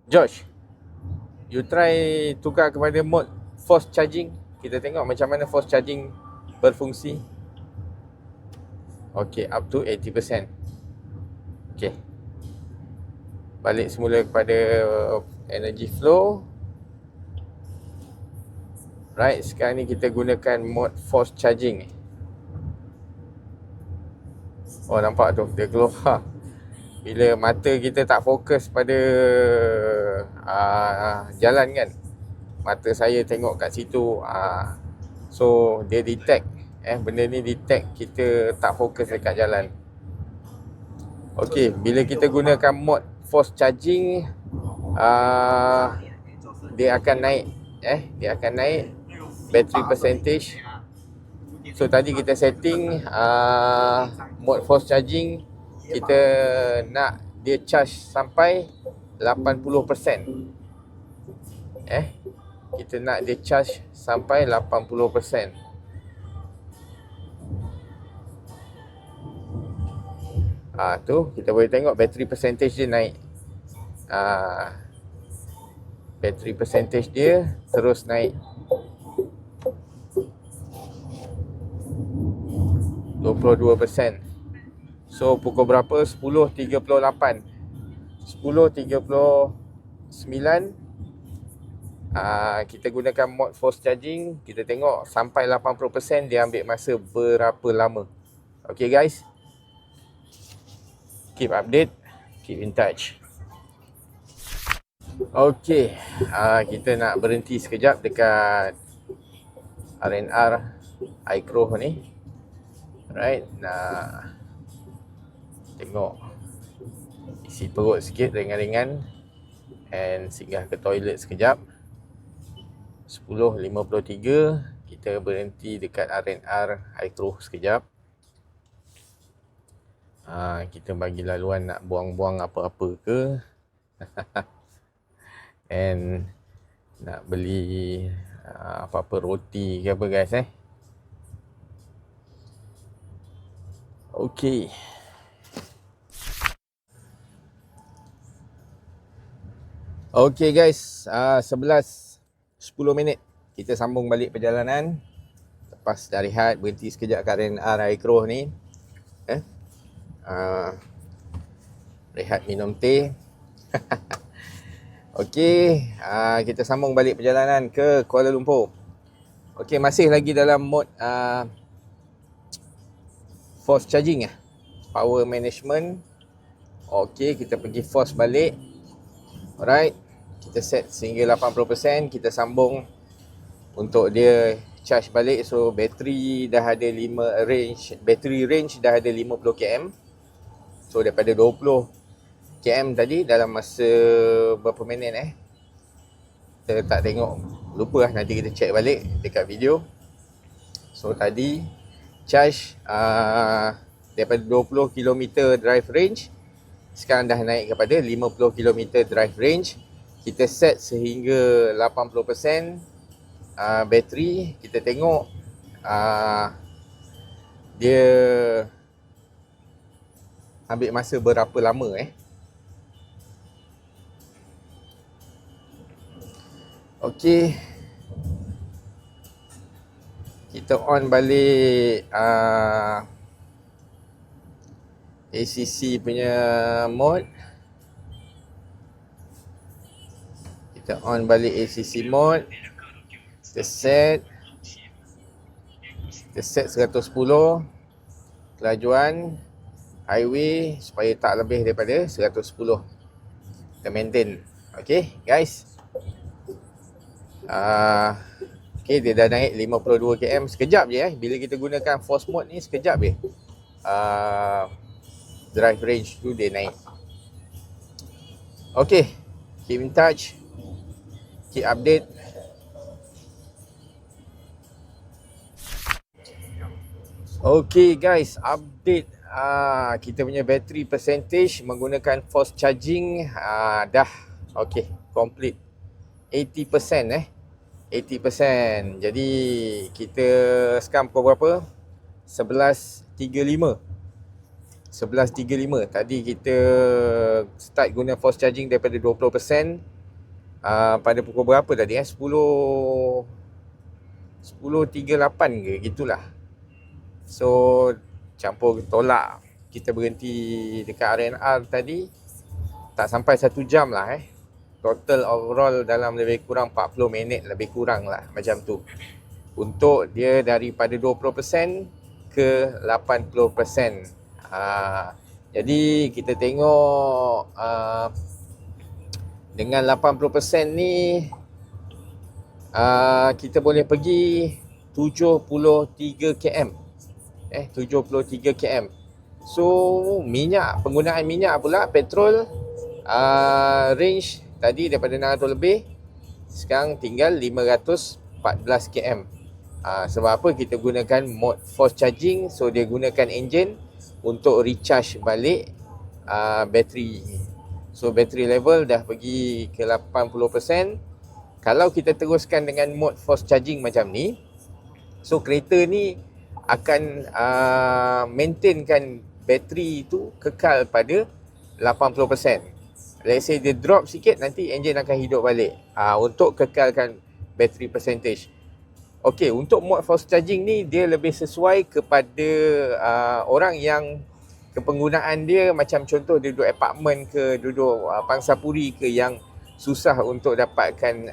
Josh, you try tukar kepada mode force charging. Kita tengok macam mana force charging berfungsi. Okay, up to 80%. Okay, balik semula kepada energy flow. Right, sekarang ni kita gunakan mode force charging. Oh, nampak tu, dia keluar. Bila mata kita tak fokus pada jalan kan, mata saya tengok kat situ, so dia detect, benda ni detect kita tak fokus dekat jalan. Okay, bila kita gunakan mode force charging, dia akan naik, dia akan naik battery percentage. So tadi kita setting mode force charging, kita nak dia charge sampai 80%. Kita nak dia charge sampai 80%. Tu kita boleh tengok battery percentage dia naik. Battery percentage dia terus naik. 22%. So pukul berapa? 10.38. 10.39. Kita gunakan mode force charging. Kita tengok sampai 80% dia ambil masa berapa lama. Okay guys, keep update, keep in touch. Okay, kita nak berhenti sekejap dekat R&R iCrow ni. Right, nak tengok isi perut sikit ringan-ringan and singgah ke toilet sekejap. 10.53 kita berhenti dekat R&R iCrow sekejap. Kita bagi laluan nak buang-buang apa-apa ke and nak beli apa-apa roti ke apa guys. Okay. Okay guys, 11.10 minit kita sambung balik perjalanan. Lepas dah rehat, berhenti sekejap kat R&R iCrow ni. Rehat minum teh. Okay, kita sambung balik perjalanan ke Kuala Lumpur. Okay, masih lagi dalam mode force charging, power management. Okay, kita pergi force balik. Alright, kita set sehingga 80%. Kita sambung untuk dia charge balik. So bateri dah ada battery range dah ada 50 km. So daripada 20 km tadi dalam masa berapa minit kita tak tengok, lupa nanti kita check balik dekat video. So tadi charge daripada 20 km drive range, sekarang dah naik kepada 50 km drive range. Kita set sehingga 80% bateri. Kita tengok dia ambil masa berapa lama. Okey, kita on balik ACC punya mode. Kita on balik ACC mode. Kita set 110 kelajuan highway supaya tak lebih daripada 110. Kita maintain. Okay guys, okay, dia dah naik 52 km. Sekejap je bila kita gunakan force mode ni, sekejap je drive range tu dia naik. Okay, keep in touch, keep update. Okay guys, update kita punya battery percentage menggunakan force charging dah okay, complete 80%. 80%. Jadi kita sekarang pukul berapa? 11.35. Tadi kita start guna force charging daripada 20%. pada pukul berapa tadi 10.38 ke gitulah. So campur tolak, kita berhenti dekat RNR tadi tak sampai 1 jam lah Total overall dalam lebih kurang 40 minit lebih kurang lah macam tu. Untuk dia daripada 20% ke 80%. Jadi kita tengok dengan 80% ni kita boleh pergi 73 km. 73 km. So minyak, penggunaan minyak pula, petrol, range tadi daripada 600 lebih, sekarang tinggal 514 km. Sebab apa? Kita gunakan mode force charging. So dia gunakan engine untuk recharge balik bateri. So bateri level dah pergi ke 80%. Kalau kita teruskan dengan mode force charging macam ni, so kereta ni akan maintainkan bateri tu kekal pada 80%. Let's say dia drop sikit, nanti engine akan hidup balik untuk kekalkan bateri percentage. Okey, untuk mode force charging ni dia lebih sesuai kepada orang yang kepenggunaan dia macam contoh dia duduk apartmen ke, duduk pangsapuri ke, yang susah untuk dapatkan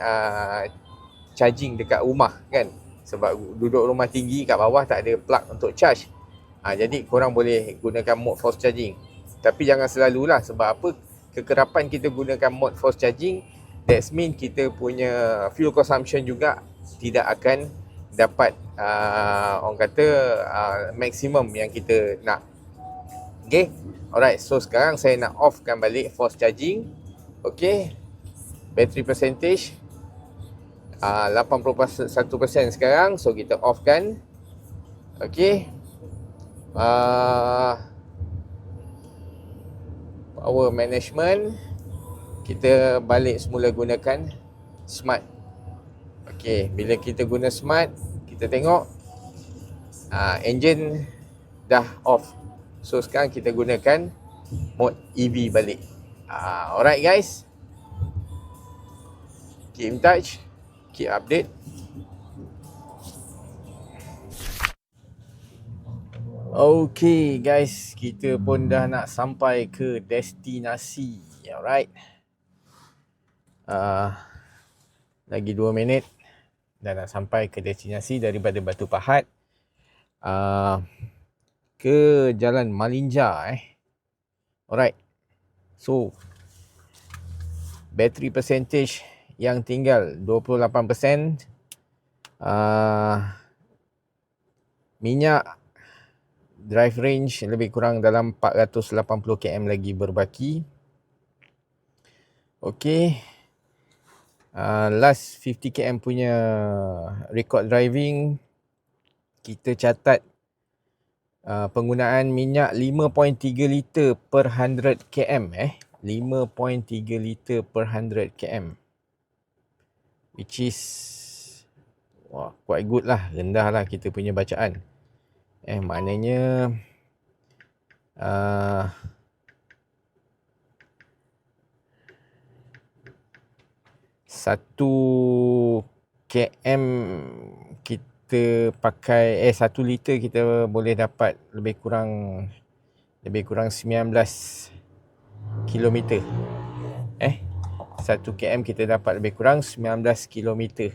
charging dekat rumah kan. Sebab duduk rumah tinggi kat bawah tak ada plug untuk charge. Jadi korang boleh gunakan mode force charging. Tapi jangan selalulah, sebab apa? Kekerapan kita gunakan mode force charging, that means kita punya fuel consumption juga tidak akan dapat orang kata maksimum yang kita nak. Okay, alright. So sekarang saya nak offkan balik force charging. Okay, battery percentage 81% sekarang. So kita offkan. Okay, power management kita balik semula gunakan smart. Okey, bila kita guna smart, kita tengok engine dah off. So sekarang kita gunakan mode EV balik. Alright guys, keep in touch, keep update. Okay guys, kita pun dah nak sampai ke destinasi. Alright, lagi 2 minit dan nak sampai ke destinasi daripada Batu Pahat ke Jalan Malinja. Alright, so battery percentage yang tinggal 28%. Minyak drive range lebih kurang dalam 480 km lagi berbaki. Okay, last 50 km punya record driving, kita catat penggunaan minyak 5.3 liter per 100 km 5.3 liter per 100 km, which is quite good lah, rendah lah kita punya bacaan. Maknanya 1 km kita pakai 1 liter kita boleh dapat lebih kurang 19 kilometer. 1 km kita dapat lebih kurang 19 kilometer.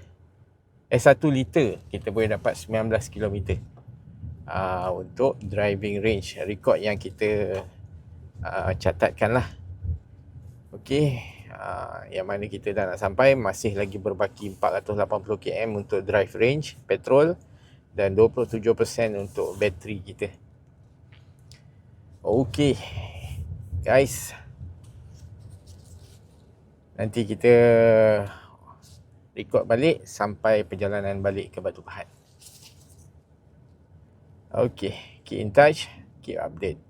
1 liter kita boleh dapat 19 kilometer. Untuk driving range, rekod yang kita catatkan lah. Okey, yang mana kita dah nak sampai, masih lagi berbaki 480 km untuk drive range petrol dan 27% untuk bateri kita. Okey guys, nanti kita rekod balik sampai perjalanan balik ke Batu Pahat. Okay, keep in touch, keep update.